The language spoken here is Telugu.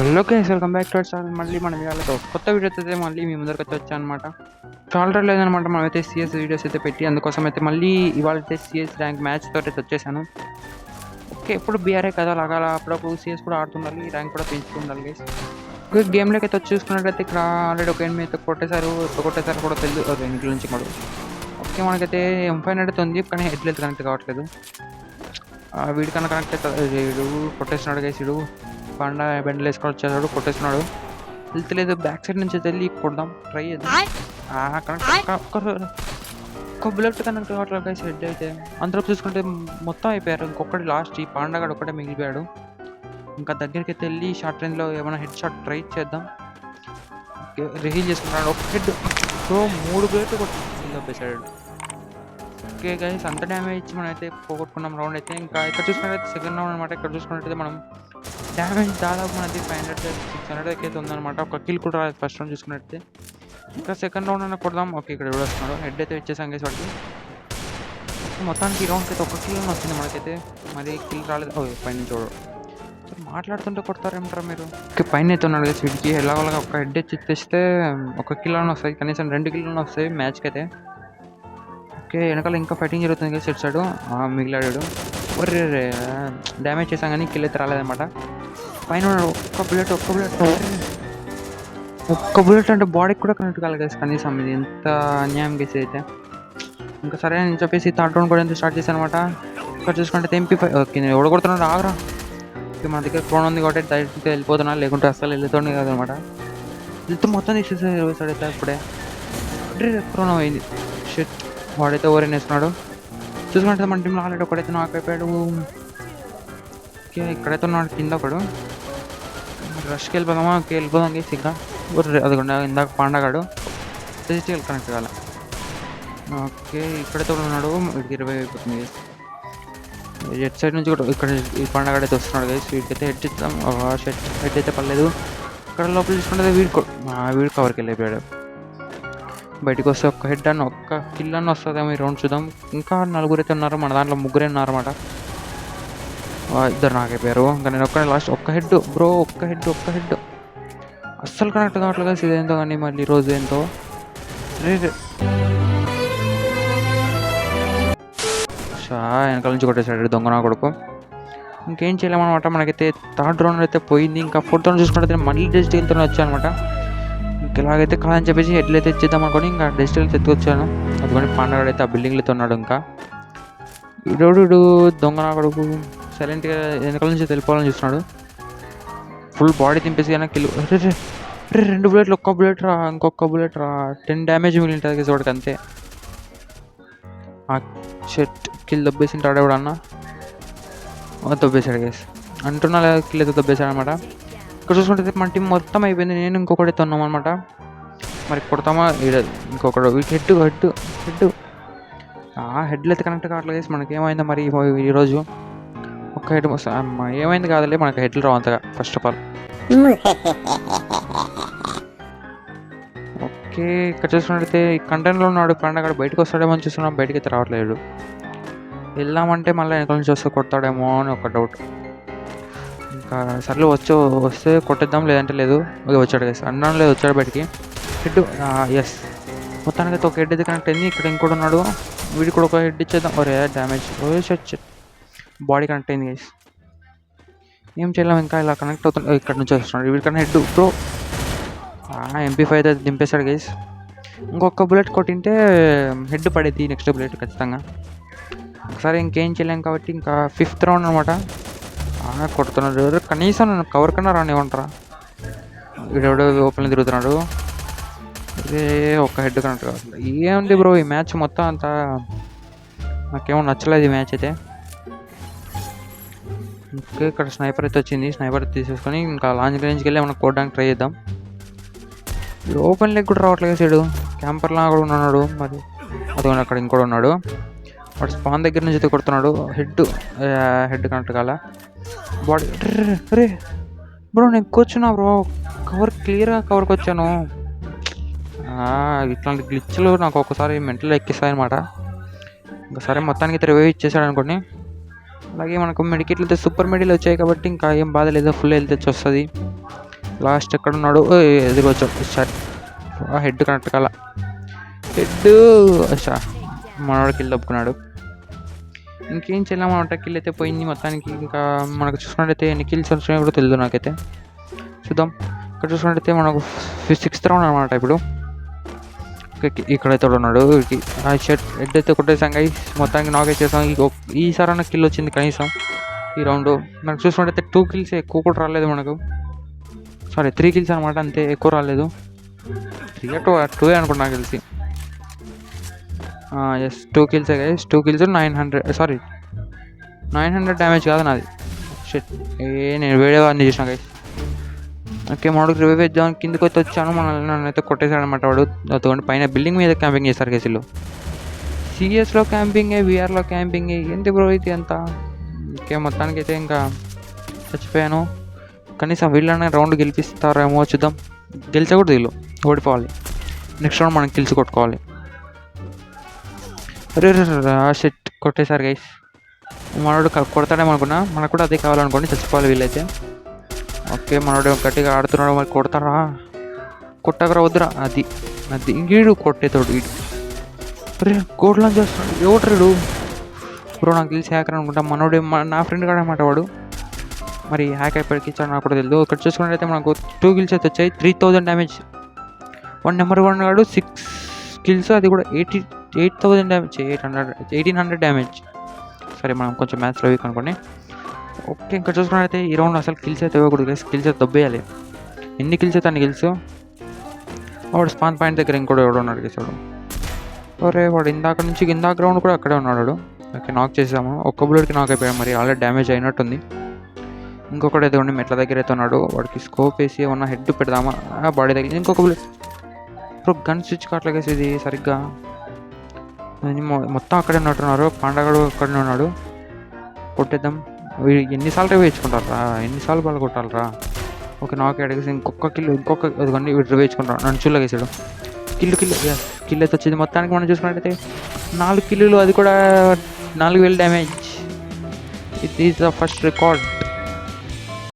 Hello guys, welcome back to our channel. మళ్ళీ మనం ఇవాళతో కొత్త వీడియోస్ అయితే మళ్ళీ మీ ముందరికి అయితే వచ్చానమాట. చాలా లేదనమాట, మనమైతే సిఎస్ వీడియోస్ అయితే పెట్టి అందుకోసం అయితే మళ్ళీ ఇవాళ అయితే సిఎస్ ర్యాంక్ మ్యాచ్ తోటి అయితే వచ్చేసాను. ఓకే, ఎప్పుడు బీఆర్ఏ కదా అలాగా అప్పుడప్పుడు సిఎస్ కూడా ఆడుతుండాలి, ర్యాంక్ కూడా పెంచుతుండాలి గైస్. గేమ్లోకి అయితే వచ్చి చూసుకున్నట్టయితే ఇక్కడ ఆల్రెడీ ఒక ఎనిమిది అయితే కొట్టేసారు కూడా తెలియదు ఇంట్లో నుంచి కూడా. ఓకే, మనకైతే M5 అయితే ఉంది కానీ హెడ్ అయితే కనెక్ట్ కావట్లేదు. వీడికన్నా కనెక్ట్ అవుతుంది, వీడు కొట్టేస్తున్నాడు గైస్. వీడు పండ బెండలు వేసుకొని వచ్చేసాడు, కొట్టేస్తున్నాడు. వెళ్తలేదు, బ్యాక్ సైడ్ నుంచి వెళ్ళి కొడదాం, ట్రై చేద్దాం. ఒక్క బుల్లెట్ కనెక్ట్ కావట్లేదు గైస్. హెడ్ అయితే అందరూ చూసుకుంటే మొత్తం అయిపోయారు. ఇంకొకటి లాస్ట్ ఈ పాండగాడు ఒక్కటే మిగిలిపోయాడు. ఇంకా దగ్గరికి అయితే వెళ్ళి షార్ట్ రేంజ్లో ఏమైనా హెడ్ షాట్ ట్రై చేద్దాం. రిహీల్ చేసుకున్నాడు, ఒక హెడ్ సో 3 బుల్లెట్లు కొట్టేసాడు. ఓకే గైస్, అంత డ్యామేజ్ ఇచ్చి మనం అయితే పోగొట్టుకున్నాం రౌండ్ అయితే. ఇంకా ఇక్కడ చూసుకున్నట్టయితే సెకండ్ రౌండ్ అనమాట. ఇక్కడ చూసుకున్నట్టయితే మనం డ్యామేజ్ దాదాపు మనది 500-600 అయితే ఉందన్నమాట. ఒక కిల్ కూడా రాలేదు ఫస్ట్ రౌండ్ చూసుకున్నట్టయితే. ఇంకా సెకండ్ రౌండ్ అన్న కొడదాం. ఓకే, ఇక్కడ వస్తున్నాడు, హెడ్ అయితే ఇచ్చేసాం గైస్ వాడికి. మొత్తానికి ఈ రౌండ్కి అయితే ఒక కిల్ వచ్చింది మనకైతే, మరి కిల్ రాలేదు. ఓ పైన చూడు, మాట్లాడుతుంటే కొడతారేమంటారా మీరు. ఓకే, పైన అయితే ఉన్నాడు గైస్. వీడికి ఎలాగోలాగా ఒక హెడ్ తెస్తే ఒక కిల్ అని వస్తాయి, కనీసం 2 కిల్లు వస్తాయి మ్యాచ్కి అయితే. ఓకే, వెనకాల ఇంకా ఫైటింగ్ జరుగుతుంది కదా, సెట్ సైడ్ మిగిలాడాడు. ఒర్రే డ్యామేజ్ చేసాం కానీ కిల్ అయితే రాలేదన్నమాట. పైన ఒక్క బుల్లెట్ అంటే బాడీకి కూడా కనెక్ట్ కాలేదు కనీసం. ఇది ఎంత అన్యాయం గేసి అయితే. ఇంకా సరే అని చెప్పేసి థర్డ్ రౌండ్ కూడా ఎంత స్టార్ట్ చేశాను అనమాట. ఇక్కడ చూసుకుంటే MP5. ఓకే, నేను ఓడగొడుతున్నాడు, ఆగరా. ఓకే, మన దగ్గర క్రోన్ ఉంది కాబట్టి డైరెక్ట్గా వెళ్ళిపోతున్నా, లేకుంటే అసలు వెళ్ళిపోతుంది కదనమాట. వెళ్తూ మొత్తం తీసేసాడు అయితే ఇప్పుడే. క్రోన్ అయింది, షిట్. వాడైతే ఓవర్ వేస్తున్నాడు. చూసుకుంటే మన టీంలో ఆల్రెడీ ఒకడైతే నాకు అయిపోయాడు. ఓకే, ఇక్కడైతే ఉన్నాడు కింద ఒకడు. రష్కి వెళ్ళిపోదామా? ఓకే, వెళ్ళిపోదాం గేసి. ఇంకా అదిగోండి ఇందాక పాండగాడు డిజిటల్ కనెక్ట్ కావాలి. ఓకే, ఇక్కడైతే ఉన్నాడు, వీడికి 20 అయిపోతుంది గేసి. హెడ్ సైడ్ నుంచి కూడా ఇక్కడ ఈ పాండగాడు అయితే వస్తున్నాడు గేసి. వీడికైతే హెడ్ ఇస్తాం. హెడ్ అయితే పర్లేదు. ఇక్కడ లోపల చూసుకుంటే వీడు కవర్కి వెళ్ళిపోయాడు. బయటకు వస్తే ఒక్క హెడ్ అన్న ఒక్క కిల్ అన్న వస్తుందేమో ఈ రౌండ్ చూద్దాం. ఇంకా 4 అయితే ఉన్నారు, మన దాంట్లో 3 ఉన్నారన్నమాట. 2 నాకైపోయారు. ఇంకా నేను ఒక్కడే లాస్ట్. ఒక్క హెడ్ బ్రో, ఒక్క హెడ్ అస్సలు కనెక్ట్ కావట్లేదు. ఇదేంతో కానీ మళ్ళీ ఈరోజు ఏంతో వెనకాల నుంచి కొట్టేసాడు దొంగ నా కొడుకు. ఇంకేం చేయలేమన్నమాట. మనకైతే థర్డ్ రౌండ్ అయితే పోయింది. ఇంకా ఫోర్త్ రౌండ్ చూసుకుంటే మళ్ళీ డిజిటల్తో వచ్చానమాట. ఇలాగైతే కాదని చెప్పేసి హెడ్లు అయితే ఇచ్చేద్దాం అనుకోని ఇంకా డిజిటల్ ఎత్తుకొచ్చాను. అందుకని పాండగాడు అయితే ఆ బిల్డింగ్లతో ఉన్నాడు. ఇంకా వీడు దొంగ నా కొడుకు సైలెంట్గా వెనకాల నుంచి వెళ్ళిపోవాలని చూస్తున్నాడు. ఫుల్ బాడీ తింపేసి కానీ కిల్. 2 బుల్లెట్లు, ఒక్క బుల్లెట్ రా, ఇంకొక బుల్లెట్ రా. 10 డ్యామేజ్ మిగిలి ఉంటుంది వాడికి అంతే. ఆ షెట్ కిల్ దొబ్బేసి ఆడేవాడు అన్న దొబ్బేశాడు గేస్. అంటున్నా లేదా కిల్ అయితే దొబ్బేశాడు అనమాట. ఇక్కడ చూసుకుంటే మన టీం మొత్తం అయిపోయింది. నేను ఇంకొకటి ఉన్నాం అనమాట. మరి కొడతామా? ఇంకొకడు హెడ్ హెడ్లు అయితే కనెక్ట్ కావట్లేదు. మనకి ఏమైందో మరి ఈరోజు. ఒక్క హెడ్ ఏమైంది కాదులే, మనకి హెడ్లు రావు అంతగా ఫస్ట్ ఆఫ్ ఆల్. ఓకే, ఇక్కడ చూసుకున్నట్టయితే ఈ కంటెంట్లో ఉన్నాడు పాండగాడు. బయటకు వస్తాడేమో అని చూస్తున్నాం, బయటకి అయితే రావట్లేదు. వెళ్దామంటే మళ్ళీ వెనకాల నుంచి వస్తే కొడతాడేమో అని ఒక డౌట్. ఇంకా సర్లే వస్తే కొట్టేద్దాం, లేదంటే లేదు. ఓకే, వచ్చాడు గైస్. అన్నం లేదు, వచ్చాడు బయటికి. హెడ్ ఎస్, మొత్తానికి అయితే ఒక హెడ్ అయితే కనెక్ట్ అయింది. ఇక్కడ ఇంకోటి ఉన్నాడు, వీడికి కూడా ఒక హెడ్ ఇచ్చేద్దాం. ఒరే డ్యామేజ్, బాడీ కనెక్ట్ అయింది గైస్. ఏం చేయలేము, ఇంకా ఇలా కనెక్ట్ అవుతుంది. ఇక్కడ నుంచి వస్తున్నాడు వీడికన్నా హెడ్ బ్రో. MP5 అయితే దింపేశాడు గైస్. ఇంకొక బుల్లెట్ కొట్టింటే హెడ్ పడేది నెక్స్ట్ బుల్లెట్ ఖచ్చితంగా. ఒకసారి ఇంకేం చేయలేం కాబట్టి ఇంకా 5th రౌండ్ అనమాట. కొడుతున్నాడు, కనీసం నన్ను కవర్ కన్నా రానివ్వంటారా. వీడెవడో ఓపెన్లో తిరుగుతున్నాడు. ఇదే ఒక్క హెడ్ కనెక్ట్ కావాలి. ఏముంది బ్రో ఈ మ్యాచ్ మొత్తం అంతా నాకేమో నచ్చలేదు ఈ మ్యాచ్ అయితే. ఓకే, ఇక్కడ స్నైపర్ అయితే వచ్చింది. స్నైపర్ తీసేసుకొని ఇంకా లాంజ్ రేంజ్కి వెళ్ళి మనం కొట్టడానికి ట్రై చేద్దాం. ఓపెన్ లెగ్ కూడా రావట్లేదు సైడు. క్యాంపర్లా కూడా ఉన్నాడు. మరి అదిగో అక్కడ ఇంకోటి ఉన్నాడు. వాడు స్పాన్ దగ్గర నుంచి అయితే కొడుతున్నాడు. హెడ్ కనెక్ట్ కాల. బాడీ రే బ్రో, నేను కూర్చున్నా బ్రో, క్లియర్గా కవర్కి వచ్చాను. ఇట్లాంటి గ్లిచ్లు నాకు ఒక్కసారి మెంటల్ ఎక్కిస్తాయన్నమాట. ఇంకా సరే మొత్తానికి అయితే రివైవ్ ఇచ్చేసాడు అనుకోండి. అలాగే మనకు మెడికెట్లు అయితే సూపర్ మెడిలు వచ్చాయి కాబట్టి ఇంకా ఏం బాధ లేదు, ఫుల్ హెల్త్ వచ్చి వస్తుంది. లాస్ట్ ఎక్కడ ఉన్నాడు? ఎదిగొచ్చాం. సరే హెడ్ కనెక్ట్ కాల. హెడ్ మనోడు కిల్ తప్పుకున్నాడు. ఇంకేం చేయలేమంట. కిల్ అయితే పోయింది మొత్తానికి. ఇంకా మనకు చూసుకున్నట్టయితే ఎన్ని కిల్స్ వచ్చినాయో కూడా తెలియదు నాకైతే. చూద్దాం. ఇక్కడ చూసుకున్నట్టయితే మనకు 6th రౌండ్ అనమాట ఇప్పుడు. ఇక్కడైతే ఉన్నాడు. హెడ్ అయితే కొట్టేసాం గైస్. మొత్తానికి నాక్ చేసాం. ఈసారి నాకు కిల్ వచ్చింది కనీసం ఈ రౌండ్. నాకు చూసుకున్నట్టయితే 2 కిల్స్ ఎక్కువ కూడా రాలేదు మనకు. సారీ 3 కిల్స్ అనమాట, అంతే, ఎక్కువ రాలేదు. 2 అనుకుంటా నాకు తెలిసి. ఎస్ 2 కిల్సే గైస్. 2 కిల్స్ 900 డ్యామేజ్ కాదు నాది. షిట్, నేను వేరే వాడిని చేసిన గైస్. ఓకే, మనకు రివైవ్ వేద్దాం కిందకి అయితే వచ్చాను. నన్ను అయితే కొట్టేశాడు అనమాట వాడు. అతను పైన బిల్డింగ్ మీద క్యాంపింగ్ చేస్తారు కేసులు. సిఎస్లో క్యాంపింగే, విఆర్లో క్యాంపింగే, ఏంటి బ్రో ఇది అంతా. ఓకే, మొత్తానికి అయితే ఇంకా చచ్చిపోయాను. కనీసం వీళ్ళనే రౌండ్ గెలిపిస్తారేమో చూద్దాం. గెలిచకూడదు, వీళ్ళు ఓడిపోవాలి. నెక్స్ట్ రౌండ్ మనం గెలిచి కొట్టుకోవాలి. అరే షిట్, కొట్టేశారు గైస్. మనోడు కొడతాడేమో అనుకున్నా. మనకు కూడా అదే కావాలనుకోండి, చచ్చిపోవాలి వీళ్ళైతే. ఓకే, మనోడు గట్టిగా ఆడుతున్నాడు. మరి కొడతారా? కొట్టకరా, వద్దురా. అది వీడు కొట్టేతోడు వీడు. అరే గోడ్లా చేస్తున్నాడు. ఎవడు బ్రో? నాకు తెలిసి హ్యాకర్ అనుకుంటా. మనోడే నా ఫ్రెండ్ కాడ అనమాట వాడు. మరి హ్యాక్ అయిపోయికి ఇచ్చాడు నాకు కూడా తెలియదు. ఇక్కడ చూసుకున్నట్టయితే మనకు 2 కిల్స్ అయితే వచ్చాయి. 3000 డ్యామేజ్. నెంబర్ 1 వాడు 6 కిల్స్, అది కూడా 8000 డ్యామేజ్. 1800 డ్యామేజ్. సరే, మనం కొంచెం మ్యాచ్లో వీక్ అనుకోండి. ఓకే, ఇంకా చూసుకున్నట్టయితే ఈ రౌండ్ అసలు కిల్స్ అయితే ఇవ్వకూడదు. కిల్స్ అయితే దబ్బేయాలి. ఎన్ని కిల్స్ అయితే అన్ని కిల్స్. వాడు స్పాన్ పాయింట్ దగ్గర ఇంకోటి ఎవడో ఉన్నాడు గేసాడు. ఒరే వాడు ఇందాక రౌండ్ కూడా అక్కడే ఉన్నాడు. ఓకే, నాక్ చేసాము. ఒక్క బుల్లెట్కి నాక్ అయిపోయాడు. మరి ఆల్రెడీ డ్యామేజ్ అయినట్టుంది. ఇంకొకటి అయితే ఉండి మెట్ల దగ్గర అయితే ఉన్నాడు. వాడికి స్కోప్ వేసి ఏమన్నా హెడ్ పెడదామా? బాడీ దగ్గర ఇంకొక బుల్లెట్. ఇప్పుడు గన్ స్విచ్ కావట్లేదు ఇది సరిగ్గా. మొత్తం అక్కడే ఉన్నట్టున్నారు. పాండగాడు అక్కడనే ఉన్నాడు. కొట్టేద్దాం. ఎన్నిసార్లు వేయించుకుంటారా? ఎన్నిసార్లు బాగా కొట్టాలరా? ఓకే, నాకే అడిగేసి ఇంకొక అదిగోండి వీడు వేయించుకుంటాను. నన్ను చూడగేసాడు. కిల్ అయితే వచ్చింది. మొత్తానికి మనం చూసుకున్నట్టయితే 4 కిల్లులు, అది కూడా 4000 damage. It is the first record.